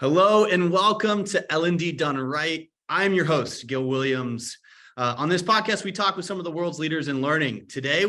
Hello and welcome to L&D Done Right. I'm your host, Gil Williams. On this podcast, we talk with some of the world's leaders in learning. Today,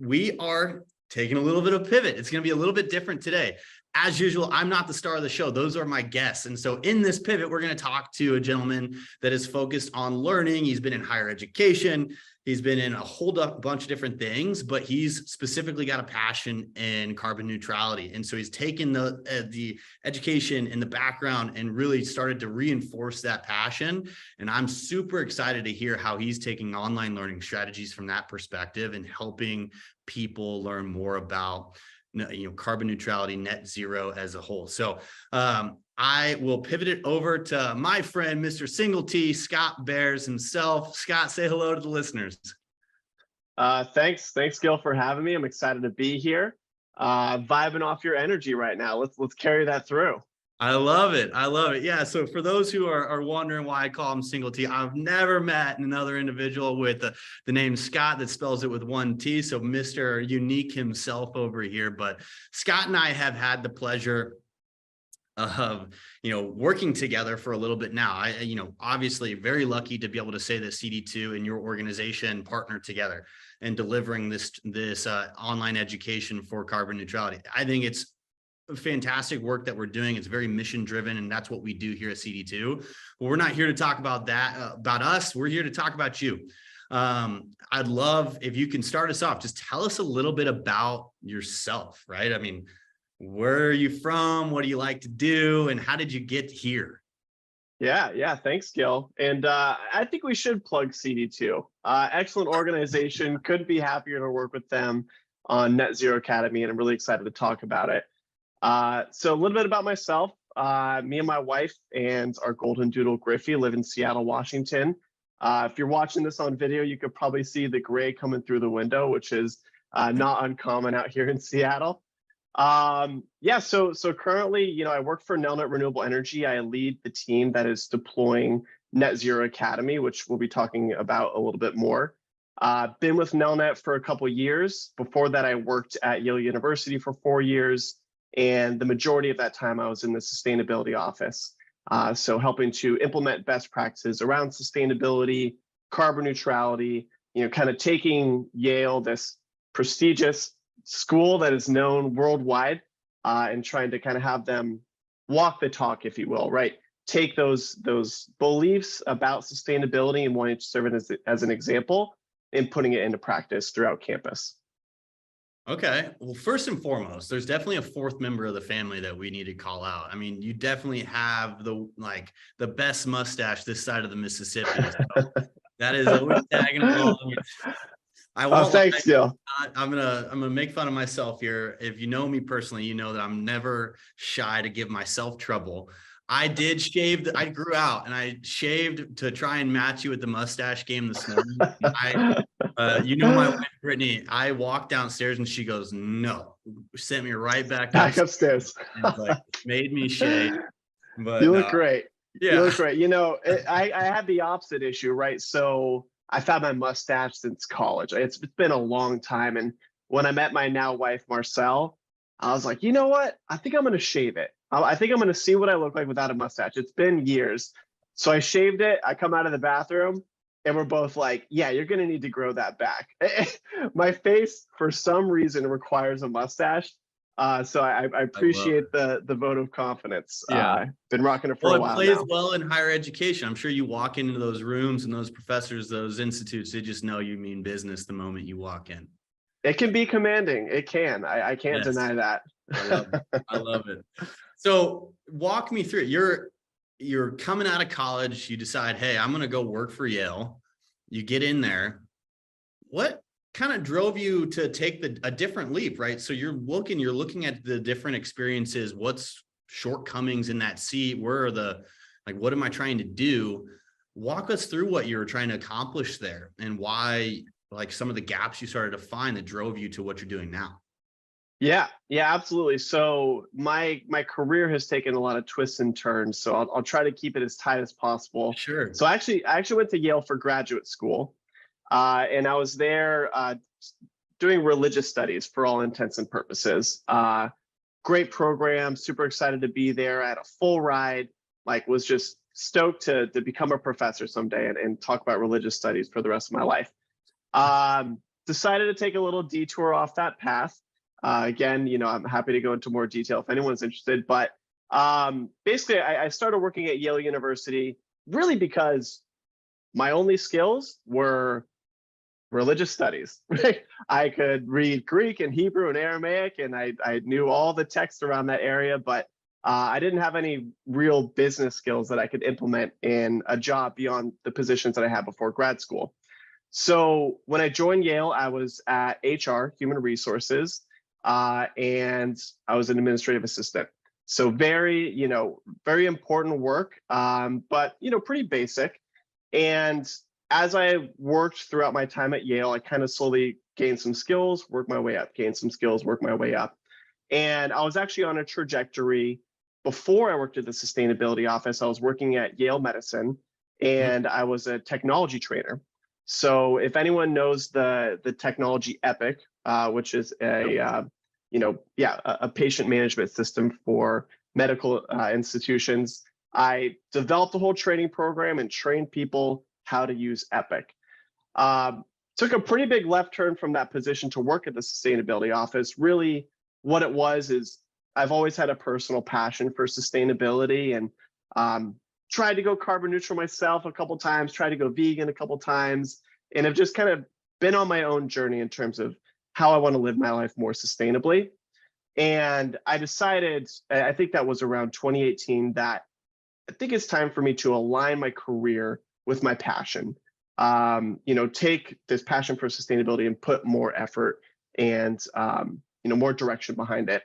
we are taking a little bit of pivot. It's going to be a little bit different today. As usual, I'm not the star of the show. Those are my guests. And so in this pivot, we're going to talk to a gentleman that is focused on learning. He's been in higher education. He's been in a whole bunch of different things, but he's specifically got a passion in carbon neutrality. And so he's taken the education in the background and really started to reinforce that passion. And I'm super excited to hear how he's taking online learning strategies from that perspective and helping people learn more about carbon neutrality, net zero as a whole. So I will pivot it over to my friend, Mr. Single T, Scott Bears himself. Scott, say hello to the listeners. Thanks, Gil, for having me. I'm excited to be here. Vibing off your energy right now. Let's carry that through. I love it. Yeah. So for those who are wondering why I call him Single T, I've never met another individual with the name Scott that spells it with one T. So Mr. Unique himself over here. But Scott and I have had the pleasure of working together for a little bit now. I obviously very lucky to be able to say that CD2 and your organization partner together and delivering this online education for carbon neutrality. I think it's fantastic work that we're doing. It's very mission driven, and that's what we do here at CD2. But we're not here to talk about that, about us. We're here to talk about you. I'd love if you can start us off. Just tell us a little bit about yourself, right? I mean, where are you from? What do you like to do? And how did you get here? Yeah. Thanks, Gil. And I think we should plug CD2. Excellent organization. Couldn't be happier to work with them on Net Zero Academy, and I'm really excited to talk about it. So a little bit about myself. Me and my wife and our golden doodle Griffey live in Seattle, Washington. If you're watching this on video, you could probably see the gray coming through the window, which is not uncommon out here in Seattle. So currently, I work for Nelnet Renewable Energy. I lead the team that is deploying Net Zero Academy, which we'll be talking about a little bit more. Been with Nelnet for a couple of years. Before that, I worked at Yale University for 4 years. And the majority of that time I was in the sustainability office. So helping to implement best practices around sustainability, carbon neutrality, kind of taking Yale, this prestigious school that is known worldwide, and trying to kind of have them walk the talk, if you will, right? Take those beliefs about sustainability and wanting to serve it as an example and putting it into practice throughout campus. Okay. Well, first and foremost, there's definitely a fourth member of the family that we need to call out. I mean, you definitely have the best mustache this side of the Mississippi. So that is always tagging along. Thanks, Gil. I'm gonna make fun of myself here. If you know me personally, you know that I'm never shy to give myself trouble. I did shave. I grew out and I shaved to try and match you at the mustache game this morning. My wife, Brittany, I walked downstairs and she goes, no, sent me right back upstairs. And made me shave. But you look great. Yeah. You look great. I had the opposite issue, right? So I've had my mustache since college. It's been a long time. And when I met my now wife, Marcel, I was like, you know what? I think I'm going to shave it. I think I'm going to see what I look like without a mustache. It's been years. So I shaved it. I come out of the bathroom and we're both like, yeah, you're going to need to grow that back. My face, for some reason, requires a mustache. So I appreciate the vote of confidence. Yeah. Been rocking it for a while. It plays now. well in higher education. I'm sure you walk into those rooms and those professors, those institutes, they just know you mean business the moment you walk in. It can be commanding. It can. I can't deny that. I love it. So walk me through it. You're coming out of college. You decide, hey, I'm going to go work for Yale. You get in there. What kind of drove you to take a different leap, right? So you're looking at the different experiences. What's shortcomings in that seat? Where are what am I trying to do? Walk us through what you were trying to accomplish there and why, some of the gaps you started to find that drove you to what you're doing now. Yeah, absolutely. So my career has taken a lot of twists and turns. So I'll try to keep it as tight as possible. Sure. So I actually went to Yale for graduate school, and I was there doing religious studies for all intents and purposes. great program, super excited to be there. I had a full ride, like was just stoked to become a professor someday and talk about religious studies for the rest of my life. Decided to take a little detour off that path. Again, I'm happy to go into more detail if anyone's interested, but basically I started working at Yale University really because my only skills were religious studies. Right? I could read Greek and Hebrew and Aramaic, and I knew all the texts around that area, but I didn't have any real business skills that I could implement in a job beyond the positions that I had before grad school. So when I joined Yale, I was at HR, Human Resources, and I was an administrative assistant. So very important work, but pretty basic. And as I worked throughout my time at Yale, I kind of slowly gained some skills, worked my way up, gained some skills, worked my way up. And I was actually on a trajectory before I worked at the sustainability office. I was working at Yale Medicine, and I was a technology trainer. So if anyone knows the technology Epic, which is a patient management system for medical institutions, I developed a whole training program and trained people how to use Epic. Took a pretty big left turn from that position to work at the sustainability office. Really, what it was is I've always had a personal passion for sustainability, and tried to go carbon neutral myself a couple times, tried to go vegan a couple times, and have just kind of been on my own journey in terms of how I want to live my life more sustainably. And I decided, I think that was around 2018, that I think it's time for me to align my career with my passion. Take this passion for sustainability and put more effort and more direction behind it,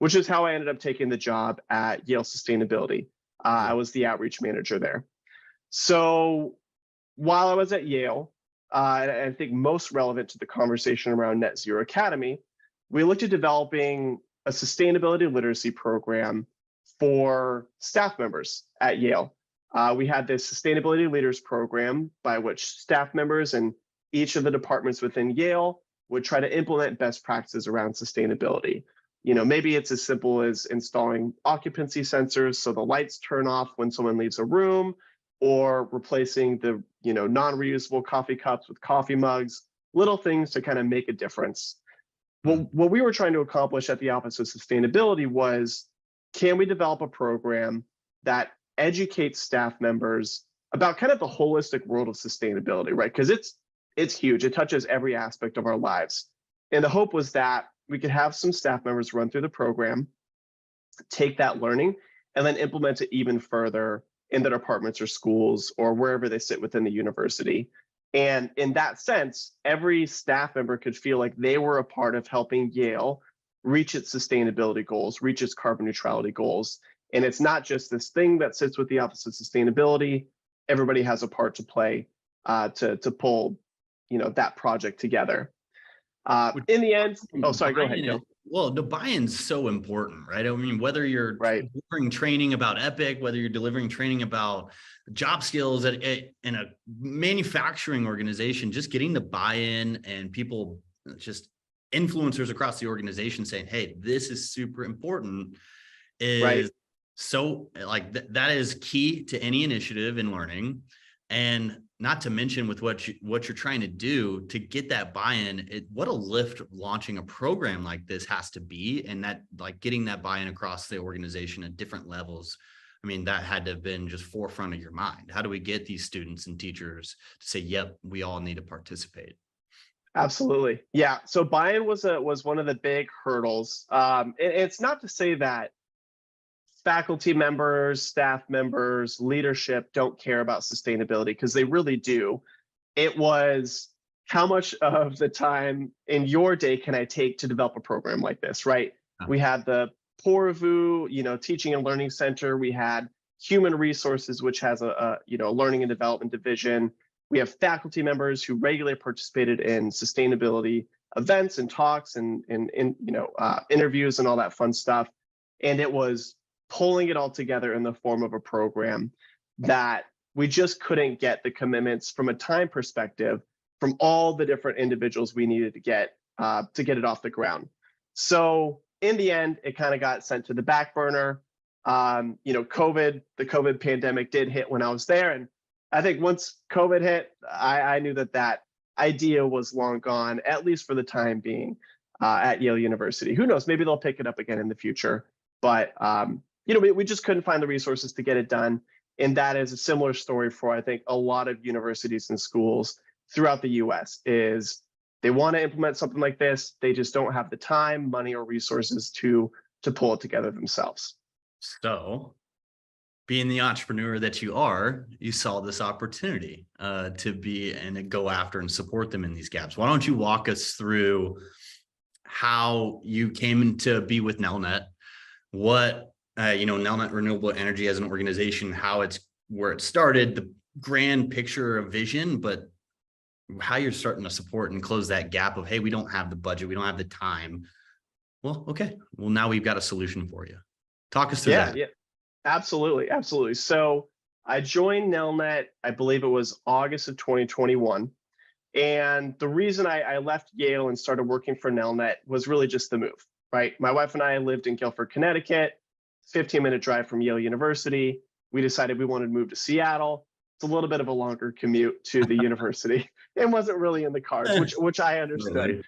which is how I ended up taking the job at Yale Sustainability. I was the outreach manager there. So while I was at Yale, and I think most relevant to the conversation around Net Zero Academy, we looked at developing a sustainability literacy program for staff members at Yale. We had this sustainability leaders program by which staff members in each of the departments within Yale would try to implement best practices around sustainability. Maybe it's as simple as installing occupancy sensors so the lights turn off when someone leaves a room, or replacing the non-reusable coffee cups with coffee mugs, little things to kind of make a difference. Well, what we were trying to accomplish at the Office of Sustainability was, can we develop a program that educates staff members about kind of the holistic world of sustainability, right? Because it's huge. It touches every aspect of our lives. And the hope was that we could have some staff members run through the program, take that learning, and then implement it even further in their departments or schools or wherever they sit within the university. And in that sense, every staff member could feel like they were a part of helping Yale reach its sustainability goals, reach its carbon neutrality goals. And it's not just this thing that sits with the Office of Sustainability. Everybody has a part to play to pull that project together. In the end, go ahead, Gil. Well, the buy-in's so important, right? I mean, whether you're delivering training about Epic, whether you're delivering training about job skills in a manufacturing organization, just getting the buy-in and people, just influencers across the organization saying, hey, this is super important, is so like that is key to any initiative in learning. And not to mention with what you're trying to do to get that buy-in, what a lift launching a program like this has to be, and that like getting that buy-in across the organization at different levels. I mean, that had to have been just forefront of your mind. How do we get these students and teachers to say, yep, we all need to participate? Absolutely. Yeah. So buy-in was one of the big hurdles. It's not to say that faculty members, staff members, leadership don't care about sustainability, because they really do. It was, how much of the time in your day can I take to develop a program like this, right? We had the Poorvu, Teaching and Learning Center. We had Human Resources, which has a learning and development division. We have faculty members who regularly participated in sustainability events and talks and interviews and all that fun stuff. And it was pulling it all together in the form of a program that we just couldn't get the commitments from a time perspective from all the different individuals we needed to get it off the ground. So in the end, it kind of got sent to the back burner. The COVID pandemic did hit when I was there. And I think once COVID hit, I knew that idea was long gone, at least for the time being, at Yale University. Who knows? Maybe they'll pick it up again in the future. But, we just couldn't find the resources to get it done. And that is a similar story for, I think, a lot of universities and schools throughout the US is they want to implement something like this. They just don't have the time, money, or resources to pull it together themselves. So, being the entrepreneur that you are, you saw this opportunity to be and to go after and support them in these gaps. Why don't you walk us through how you came to be with Nelnet, what Nelnet Renewable Energy as an organization, where it started, the grand picture of vision, but how you're starting to support and close that gap of, hey, we don't have the budget, we don't have the time. Well, okay. Well, now we've got a solution for you. Talk us through that. Yeah, absolutely. So I joined Nelnet, I believe it was August of 2021. And the reason I left Yale and started working for Nelnet was really just the move, right? My wife and I lived in Guilford, Connecticut, 15-minute drive from Yale University. We decided we wanted to move to Seattle. It's a little bit of a longer commute to the university. It wasn't really in the cards, which I understood.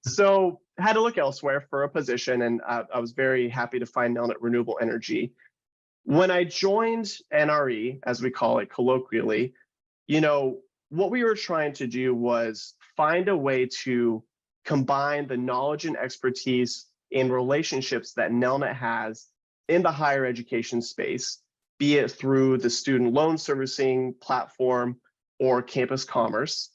So had to look elsewhere for a position, and I was very happy to find Nelnet Renewable Energy. When I joined NRE, as we call it colloquially, what we were trying to do was find a way to combine the knowledge and expertise and relationships that Nelnet has in the higher education space, be it through the student loan servicing platform or campus commerce,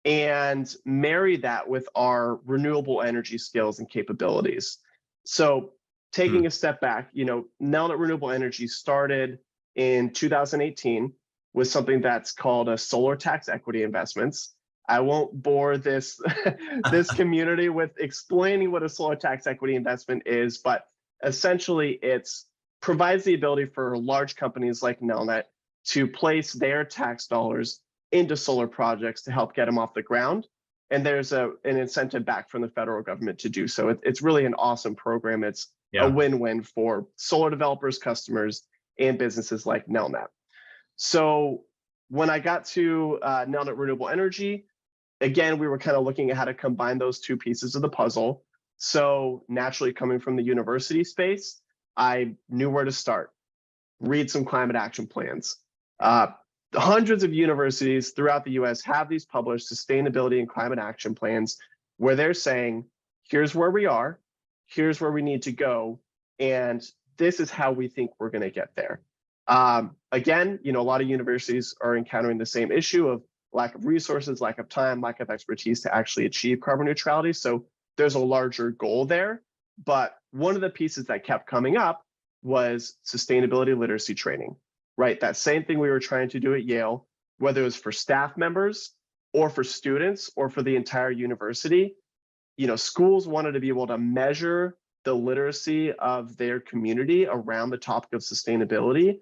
and marry that with our renewable energy skills and capabilities. So taking a step back, Nelnet Renewable Energy started in 2018 with something that's called a solar tax equity investments. I won't bore this community with explaining what a solar tax equity investment is, but essentially it provides the ability for large companies like Nelnet to place their tax dollars into solar projects to help get them off the ground. And there's an incentive back from the federal government to do so. It's really an awesome program. It's a win-win for solar developers, customers, and businesses like Nelnet. So when I got to Nelnet Renewable Energy, again, we were kind of looking at how to combine those two pieces of the puzzle. So naturally, coming from the university space, I knew where to start. Read some climate action plans. Hundreds of universities throughout the US have these published sustainability and climate action plans where they're saying, here's where we are, here's where we need to go, and this is how we think we're going to get there. Again, a lot of universities are encountering the same issue of lack of resources, lack of time, lack of expertise to actually achieve carbon neutrality. So there's a larger goal there. But one of the pieces that kept coming up was sustainability literacy training, right? That same thing we were trying to do at Yale, whether it was for staff members or for students or for the entire university. Schools wanted to be able to measure the literacy of their community around the topic of sustainability,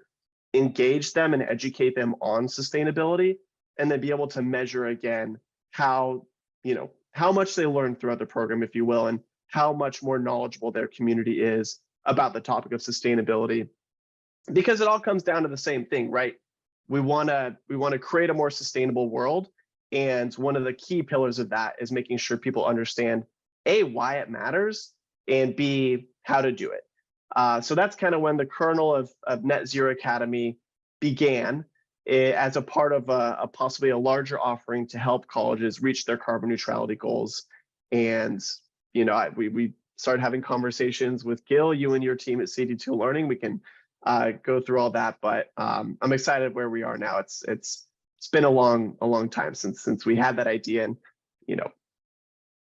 engage them and educate them on sustainability, and then be able to measure again how much they learned throughout the program, if you will, and how much more knowledgeable their community is about the topic of sustainability. Because it all comes down to the same thing, right? We want to create a more sustainable world, and one of the key pillars of that is making sure people understand A, why it matters, and B, how to do it. So that's kind of when the kernel of Net Zero Academy began, as a part of possibly a larger offering to help colleges reach their carbon neutrality goals. And we started having conversations with Gil, you and your team at CD2 Learning. We can go through all that, but I'm excited where we are now. It's been a long time since we had that idea, and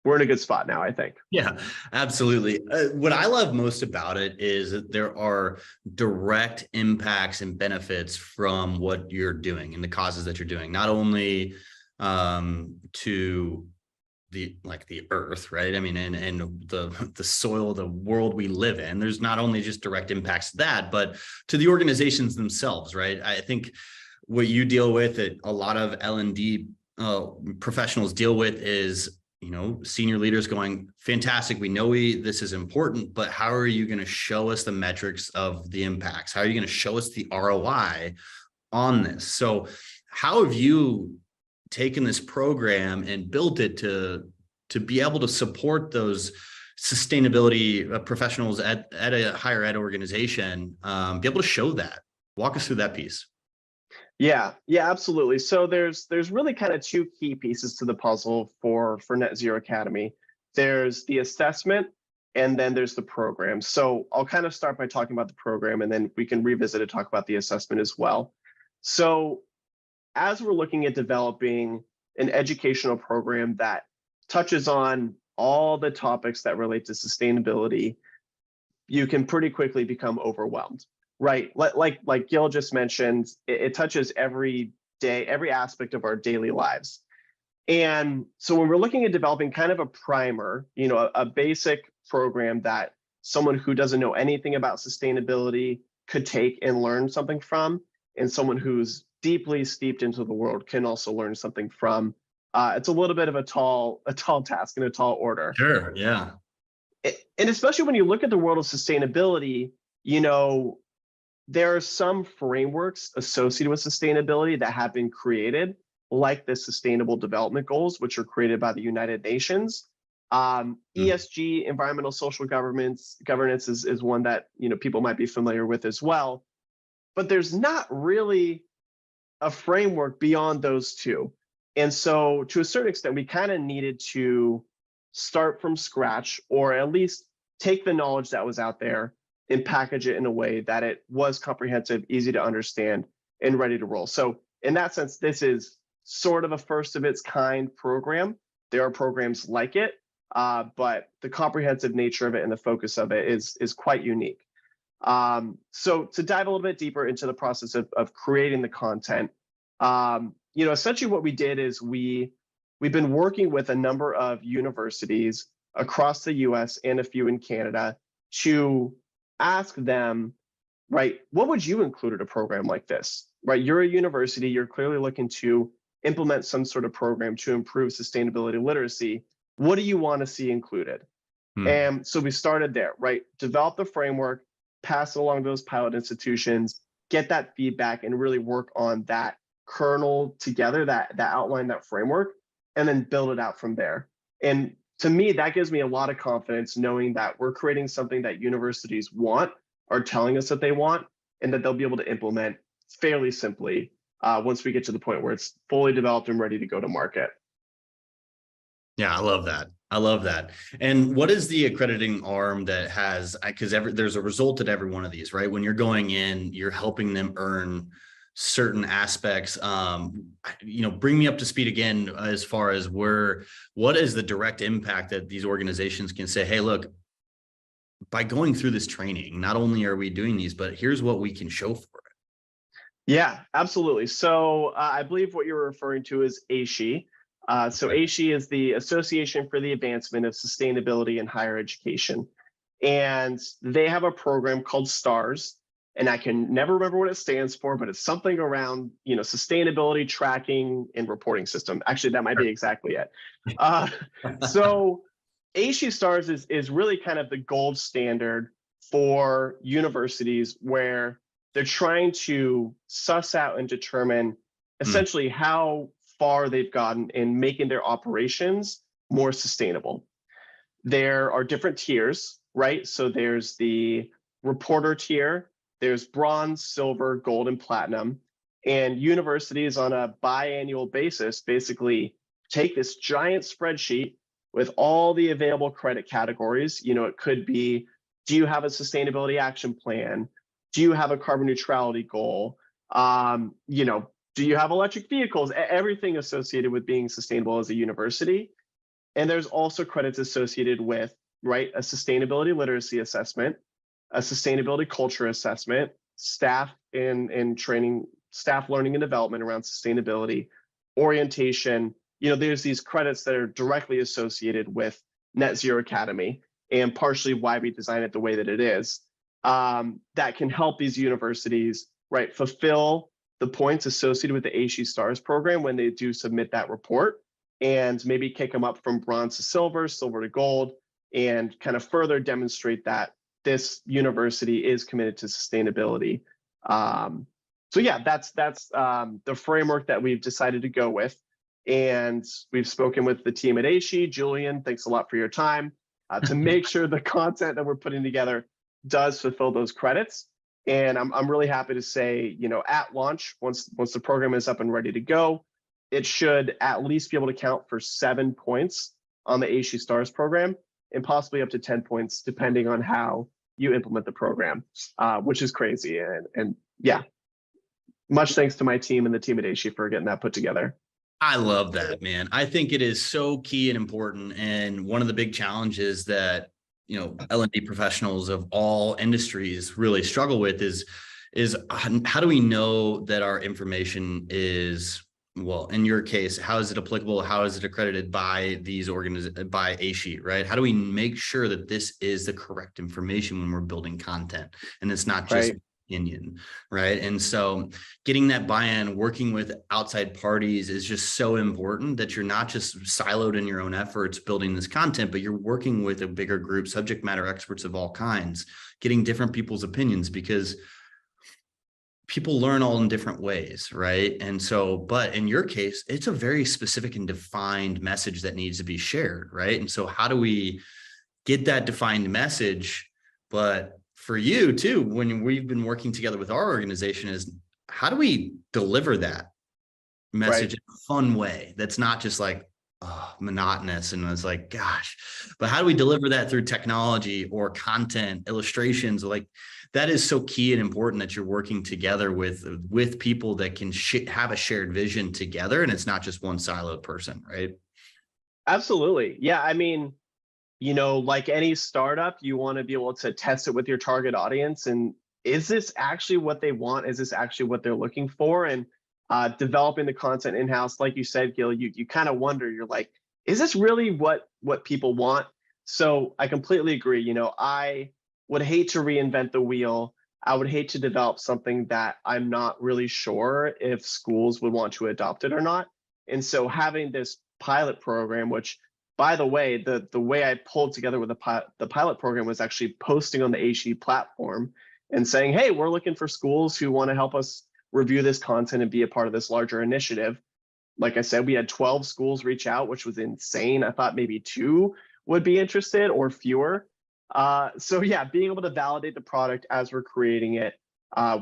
we're in a good spot now, I think. Yeah, absolutely. What I love most about it is that there are direct impacts and benefits from what you're doing and the causes that you're doing, not only to the earth, right? I mean, and the soil, the world we live in. There's not only just direct impacts to that, but to the organizations themselves, right? I think what you deal with, a lot of L&D professionals deal with, is senior leaders going, fantastic. We know this is important, but how are you going to show us the metrics of the impacts? How are you going to show us the ROI on this? So how have you taken this program and built it to be able to support those sustainability professionals at a higher ed organization, be able to show that? Walk us through that piece. Yeah, absolutely. So there's really kind of two key pieces to the puzzle for Net Zero Academy. There's the assessment, and then there's the program. So I'll kind of start by talking about the program, and then we can revisit and talk about the assessment as well. So as we're looking at developing an educational program that touches on all the topics that relate to sustainability, you can pretty quickly become overwhelmed. Right, like Gil just mentioned, it touches every day, every aspect of our daily lives. And so when we're looking at developing kind of a primer, a basic program that someone who doesn't know anything about sustainability could take and learn something from, and someone who's deeply steeped into the world can also learn something from, it's a little bit of a tall task and a tall order. Sure, yeah. And especially when you look at the world of sustainability, there are some frameworks associated with sustainability that have been created, like the Sustainable Development Goals, which are created by the United Nations. ESG, environmental social governance is one that people might be familiar with as well. But there's not really a framework beyond those two. And so to a certain extent, we kind of needed to start from scratch, or at least take the knowledge that was out there and package it in a way that it was comprehensive, easy to understand, and ready to roll. So in that sense, this is sort of a first of its kind program. There are programs like it, but the comprehensive nature of it and the focus of it is quite unique. So to dive a little bit deeper into the process of creating the content, essentially what we did is we've been working with a number of universities across the US and a few in Canada to ask them, right, what would you include in a program like this? Right, you're a university, you're clearly looking to implement some sort of program to improve sustainability literacy. What do you want to see included? And so we started there, right? Develop the framework, pass it along to those pilot institutions, get that feedback, and really work on that kernel together, that outline, that framework, and then build it out from there. And to me, that gives me a lot of confidence knowing that we're creating something that universities want, are telling us that they want, and that they'll be able to implement fairly simply once we get to the point where it's fully developed and ready to go to market. Yeah, I love that. I love that. And what is the accrediting arm that has, because there's a result at every one of these, right? When you're going in, you're helping them earn certain aspects. Bring me up to speed again as far as what is the direct impact that these organizations can say, hey, look, by going through this training, not only are we doing these, but here's what we can show for it. Yeah, absolutely. So I believe what you're referring to is ASHE. So ASHE is the Association for the Advancement of Sustainability in Higher Education. And they have a program called STARS. And I can never remember what it stands for, but it's something around, sustainability tracking and reporting system. Actually, that might be exactly it. So ASHE STARS is really kind of the gold standard for universities where they're trying to suss out and determine essentially how far they've gotten in making their operations more sustainable. There are different tiers, right? So there's the reporter tier, there's bronze, silver, gold, and platinum. And universities on a biannual basis basically take this giant spreadsheet with all the available credit categories. It could be, do you have a sustainability action plan? Do you have a carbon neutrality goal? Do you have electric vehicles? Everything associated with being sustainable as a university. And there's also credits associated with, right, a sustainability literacy assessment, a sustainability culture assessment, staff and training, staff learning and development around sustainability, orientation. There's these credits that are directly associated with Net Zero Academy, and partially why we design it the way that it is, that can help these universities, right, fulfill the points associated with the ASHE STARS program when they do submit that report, and maybe kick them up from bronze to silver, silver to gold, and kind of further demonstrate that this university is committed to sustainability. So yeah, that's the framework that we've decided to go with. And we've spoken with the team at ASHE. Julian, thanks a lot for your time to make sure the content that we're putting together does fulfill those credits. And I'm really happy to say, at launch, once the program is up and ready to go, it should at least be able to count for 7 points on the ASHE STARS program, and possibly up to 10 points, depending on how you implement the program, which is crazy. And yeah, much thanks to my team and the team at ASHE for getting that put together. I love that, man. I think it is so key and important. And one of the big challenges that, L&D professionals of all industries really struggle with is how do we know that our information is, well, in your case, how is it applicable? How is it accredited by these by ASHE, right? How do we make sure that this is the correct information when we're building content and it's not just opinion, right? And so getting that buy-in, working with outside parties is just so important, that you're not just siloed in your own efforts building this content, but you're working with a bigger group, subject matter experts of all kinds, getting different people's opinions, because people learn all in different ways, right? And so, but in your case, it's a very specific and defined message that needs to be shared, right? And so how do we get that defined message? But for you too, when we've been working together with our organization, is how do we deliver that message in a fun way that's not just like monotonous and it's like, gosh, but how do we deliver that through technology or content, illustrations? Like, that is so key and important, that you're working together with people that can have a shared vision together, and it's not just one siloed person, right? Absolutely. Yeah. I mean, like any startup, you want to be able to test it with your target audience. And is this actually what they want? Is this actually what they're looking for? And developing the content in-house, like you said, Gil, you kind of wonder, you're like, is this really what people want? So I completely agree. I would hate to reinvent the wheel. I would hate to develop something that I'm not really sure if schools would want to adopt it or not. And so having this pilot program, which, by the way, the way I pulled together with the pilot program was actually posting on the ASHE platform and saying, hey, we're looking for schools who want to help us review this content and be a part of this larger initiative. Like I said, we had 12 schools reach out, which was insane. I thought maybe 2 would be interested or fewer. So yeah, being able to validate the product as we're creating it,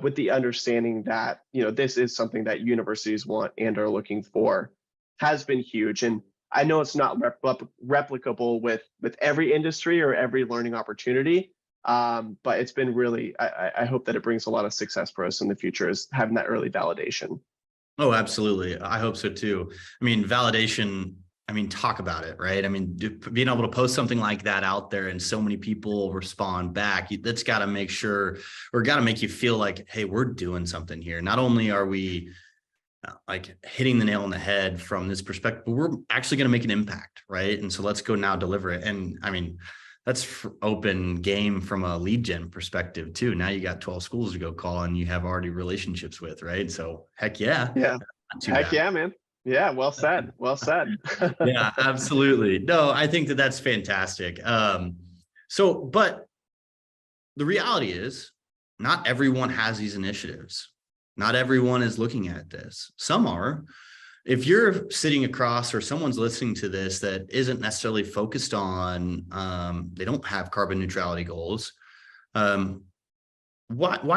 with the understanding that, this is something that universities want and are looking for, has been huge. And I know it's not replicable with every industry or every learning opportunity, but it's been really, I hope that it brings a lot of success for us in the future, is having that early validation. Oh, absolutely. I hope so too. I mean, validation, talk about it, right? Being able to post something like that out there and so many people respond back, that's got to make sure, or got to make you feel like, hey, we're doing something here. Not only are we like hitting the nail on the head from this perspective, but we're actually going to make an impact, right? And so let's go now deliver it. And that's open game from a lead gen perspective too. Now you got 12 schools to go call and you have already relationships with, right? So heck yeah. Yeah. Heck yeah, man. Yeah. Well said. Well said. Yeah, absolutely. No, I think that's fantastic. But the reality is not everyone has these initiatives. Not everyone is looking at this. Some are. If you're sitting across, or someone's listening to this that isn't necessarily focused on, they don't have carbon neutrality goals. Why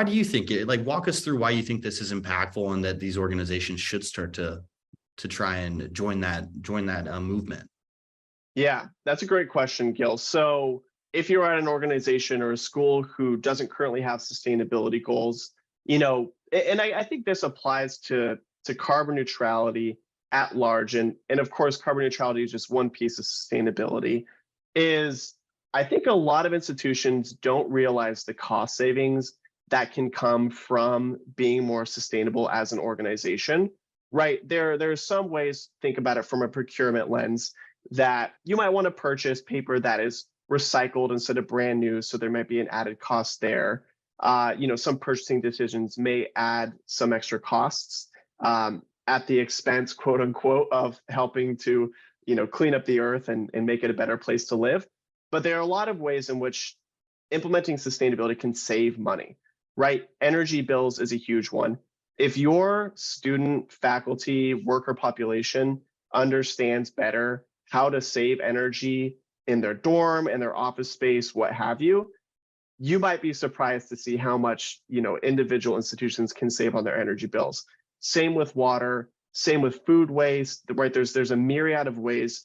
do you think it, like, walk us through why you think this is impactful and that these organizations should start to try and join that movement? Yeah, that's a great question, Gil. So if you're at an organization or a school who doesn't currently have sustainability goals, and I think this applies to carbon neutrality at large, and of course, carbon neutrality is just one piece of sustainability, is I think a lot of institutions don't realize the cost savings that can come from being more sustainable as an organization, right? There are some ways, think about it from a procurement lens, that you might want to purchase paper that is recycled instead of brand new, so there might be an added cost there. Some purchasing decisions may add some extra costs at the expense, quote unquote, of helping to clean up the earth and make it a better place to live. But there are a lot of ways in which implementing sustainability can save money, right? Energy bills is a huge one. If your student, faculty, worker population understands better how to save energy in their dorm and their office space, what have you, you might be surprised to see how much individual institutions can save on their energy bills. Same with water, same with food waste, right? There's a myriad of ways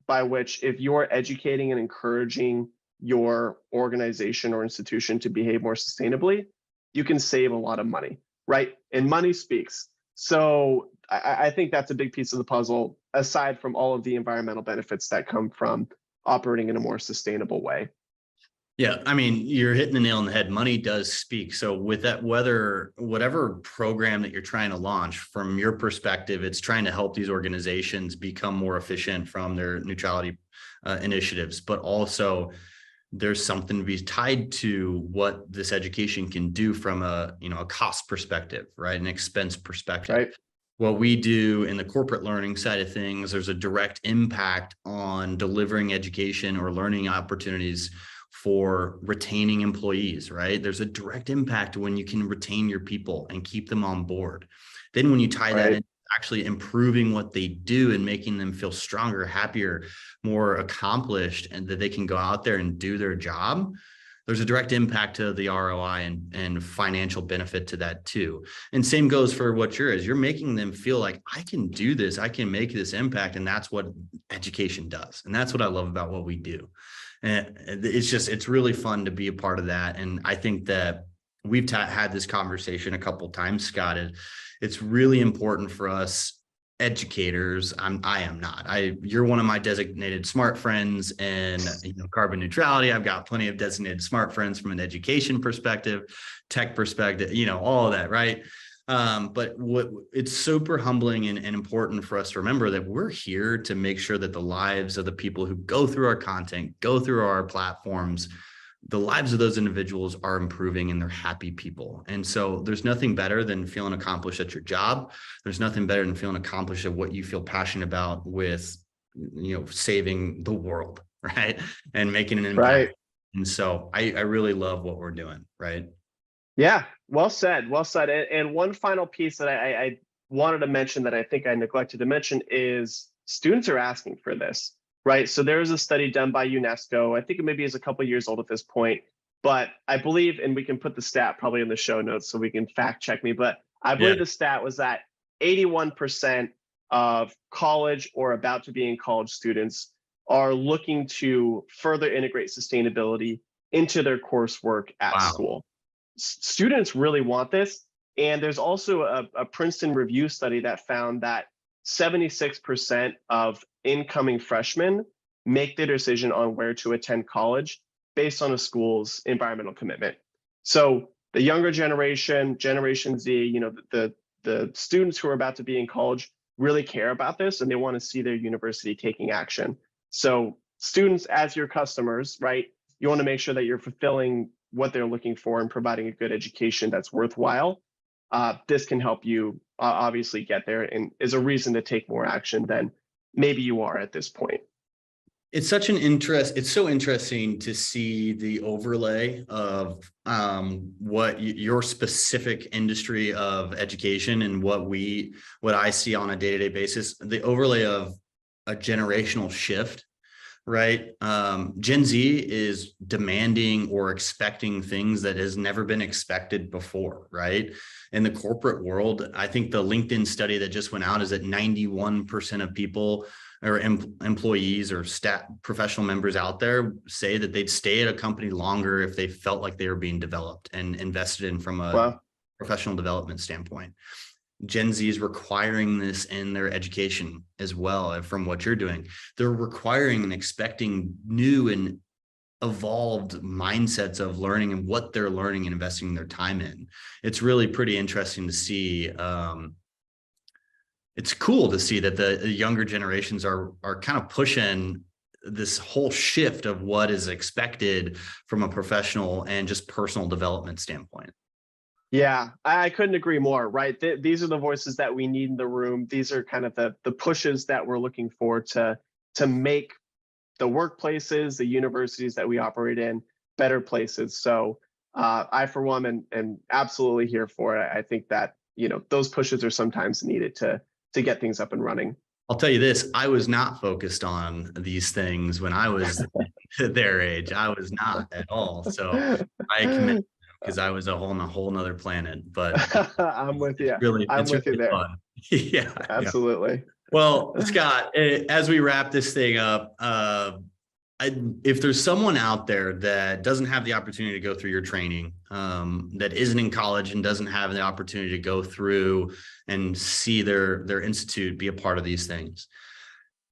by which, if you're educating and encouraging your organization or institution to behave more sustainably, you can save a lot of money, right? And money speaks. So I think that's a big piece of the puzzle, aside from all of the environmental benefits that come from operating in a more sustainable way. Yeah, I mean, you're hitting the nail on the head. Money does speak. So with that, whatever program that you're trying to launch, from your perspective, it's trying to help these organizations become more efficient from their neutrality initiatives, but also there's something to be tied to what this education can do from a cost perspective, right? An expense perspective. Right. What we do in the corporate learning side of things, there's a direct impact on delivering education or learning opportunities for retaining employees, right? There's a direct impact when you can retain your people and keep them on board. Then when you tie that in, actually improving what they do and making them feel stronger, happier, more accomplished, and that they can go out there and do their job, there's a direct impact to the ROI and financial benefit to that too. And same goes for what you're making them feel like, I can do this, I can make this impact. And that's what education does. And that's what I love about what we do. And it's really fun to be a part of that. And I think that we've had this conversation a couple of times, Scott. It's really important for us educators. I am not. You're one of my designated smart friends, and carbon neutrality. I've got plenty of designated smart friends from an education perspective, tech perspective, all of that, right? But it's super humbling and important for us to remember that we're here to make sure that the lives of the people who go through our content, go through our platforms, the lives of those individuals are improving and they're happy people. And so there's nothing better than feeling accomplished at your job. There's nothing better than feeling accomplished at what you feel passionate about with, saving the world, right? And making an impact. Right. And so I really love what we're doing, right? Yeah, well said, well said. And one final piece that I wanted to mention that I think I neglected to mention is students are asking for this. Right. So there is a study done by UNESCO. I think it maybe is a couple of years old at this point, but I believe, and we can put the stat probably in the show notes so we can fact check me, but I believe the stat was that 81% of college or about to be in college students are looking to further integrate sustainability into their coursework at school. Students really want this. And there's also a Princeton review study that found that 76% of incoming freshmen make their decision on where to attend college based on a school's environmental commitment. So the younger generation, Generation Z, the students who are about to be in college really care about this and they want to see their university taking action. So students, as your customers, right, you want to make sure that you're fulfilling what they're looking for and providing a good education that's worthwhile. This can help you obviously get there and is a reason to take more action than maybe you are at this point. It's so interesting to see the overlay of what your specific industry of education and what I see on a day-to-day basis, the overlay of a generational shift, right? Gen Z is demanding or expecting things that has never been expected before, right? In the corporate world, I think the LinkedIn study that just went out is that 91% of people or employees or staff, professional members out there say that they'd stay at a company longer if they felt like they were being developed and invested in from a professional development standpoint. Gen Z is requiring this in their education as well. From what you're doing, they're requiring and expecting new and evolved mindsets of learning and what they're learning and investing their time in. It's really pretty interesting to see. It's cool to see that the younger generations are kind of pushing this whole shift of what is expected from a professional and just personal development standpoint. Yeah, I couldn't agree more, right? These are the voices that we need in the room. These are kind of the pushes that we're looking for to to make the workplaces, the universities that we operate in, better places. So I, for one, am absolutely here for it. I think that, those pushes are sometimes needed to get things up and running. I'll tell you this, I was not focused on these things when I was their age. I was not at all. So I commend, because I was a whole nother planet. But I'm with you. It's with you really there. fun. Yeah. Absolutely. Well, Scott, as we wrap this thing up, if there's someone out there that doesn't have the opportunity to go through your training, that isn't in college and doesn't have the opportunity to go through and see their institute be a part of these things,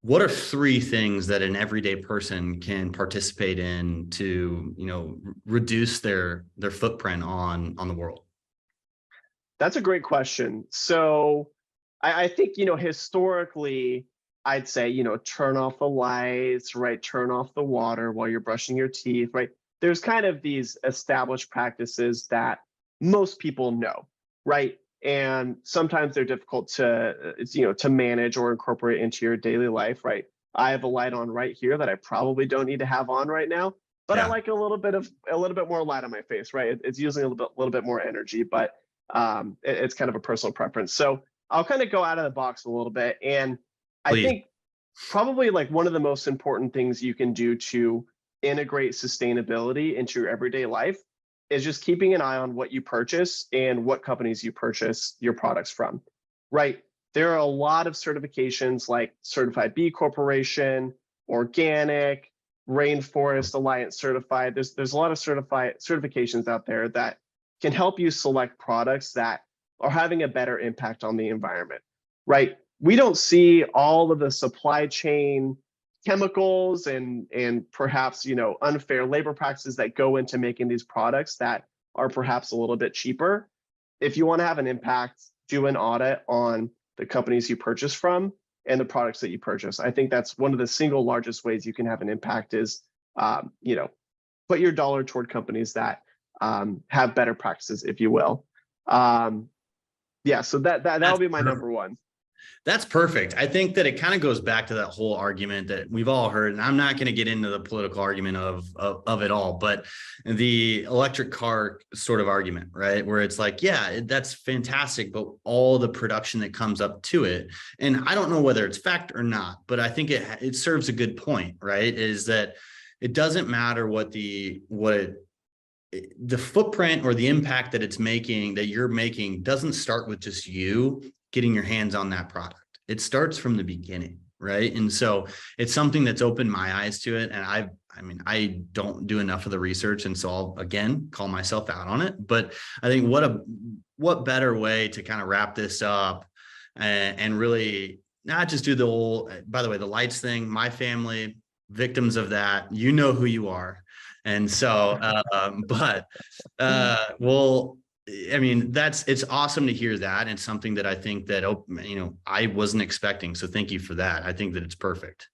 what are 3 things that an everyday person can participate in to, reduce their footprint on the world? That's a great question. So I think, historically, I'd say, turn off the lights, right? Turn off the water while you're brushing your teeth, right? There's kind of these established practices that most people know, right? And sometimes they're difficult to manage or incorporate into your daily life, right? I have a light on right here that I probably don't need to have on right now, but I like a little bit more light on my face, right? It's using a little bit more energy, but it's kind of a personal preference. So I'll kind of go out of the box a little bit. And I think probably like one of the most important things you can do to integrate sustainability into your everyday life is just keeping an eye on what you purchase and what companies you purchase your products from, right? There are a lot of certifications like Certified B Corporation, Organic, Rainforest Alliance Certified. There's a lot of certifications out there that can help you select products that are having a better impact on the environment, right? We don't see all of the supply chain chemicals and perhaps, unfair labor practices that go into making these products that are perhaps a little bit cheaper. If you want to have an impact, do an audit on the companies you purchase from and the products that you purchase. I think that's one of the single largest ways you can have an impact is, put your dollar toward companies that have better practices, if you will. So that'll be my number one. That's perfect. I think that it kind of goes back to that whole argument that we've all heard, and I'm not going to get into the political argument of it all, but the electric car sort of argument, right? Where it's like, yeah, that's fantastic, but all the production that comes up to it, and I don't know whether it's fact or not, but I think it serves a good point, right? Is that it doesn't matter what the footprint or the impact that you're making doesn't start with just you getting your hands on that product. It starts from the beginning, right? And so it's something that's opened my eyes to it. And I don't do enough of the research, and so I'll again call myself out on it. But I think what better way to kind of wrap this up and really not just do the old, by the way, the lights thing. My family, victims of that, you know who you are. And so, well, I mean, it's awesome to hear that. And something that I think that, I wasn't expecting. So thank you for that. I think that it's perfect.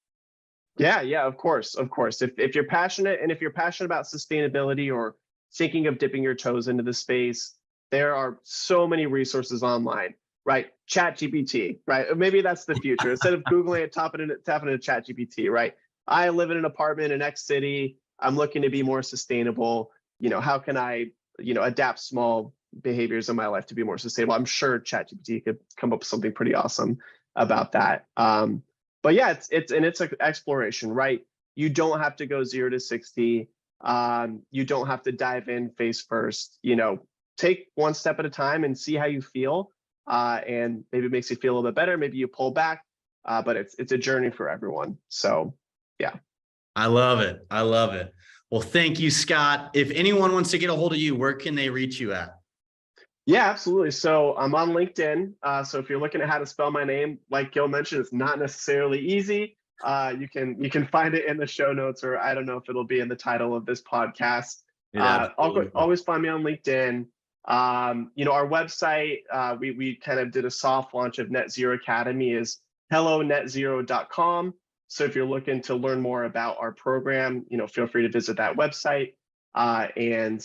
Yeah, of course. If you're passionate, and if you're passionate about sustainability or thinking of dipping your toes into the space, there are so many resources online, right? ChatGPT, right? Maybe that's the future. Instead of Googling it, tapping into ChatGPT, right? I live in an apartment in X city. I'm looking to be more sustainable. How can I, adapt small behaviors in my life to be more sustainable? I'm sure ChatGPT could come up with something pretty awesome about that. But yeah, it's an exploration, right? You don't have to go 0 to 60. You don't have to dive in face first. Take one step at a time and see how you feel. And maybe it makes you feel a little bit better. Maybe you pull back. But it's a journey for everyone. So yeah. I love it. Well, thank you, Scott. If anyone wants to get a hold of you, where can they reach you at? Yeah, absolutely. So I'm on LinkedIn. So if you're looking at how to spell my name, like Gil mentioned, it's not necessarily easy. You can find it in the show notes, or I don't know if it'll be in the title of this podcast. Always find me on LinkedIn. Our website, we kind of did a soft launch of Net Zero Academy, is hellonetzero.com. So if you're looking to learn more about our program, feel free to visit that website. And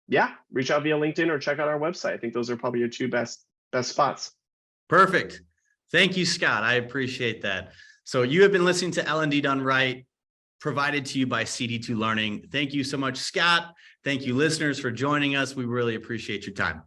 yeah, reach out via LinkedIn or check out our website. I think those are probably your two best spots. Perfect. Thank you, Scott. I appreciate that. So you have been listening to L&D Done Right, provided to you by CD2 Learning. Thank you so much, Scott. Thank you, listeners, for joining us. We really appreciate your time.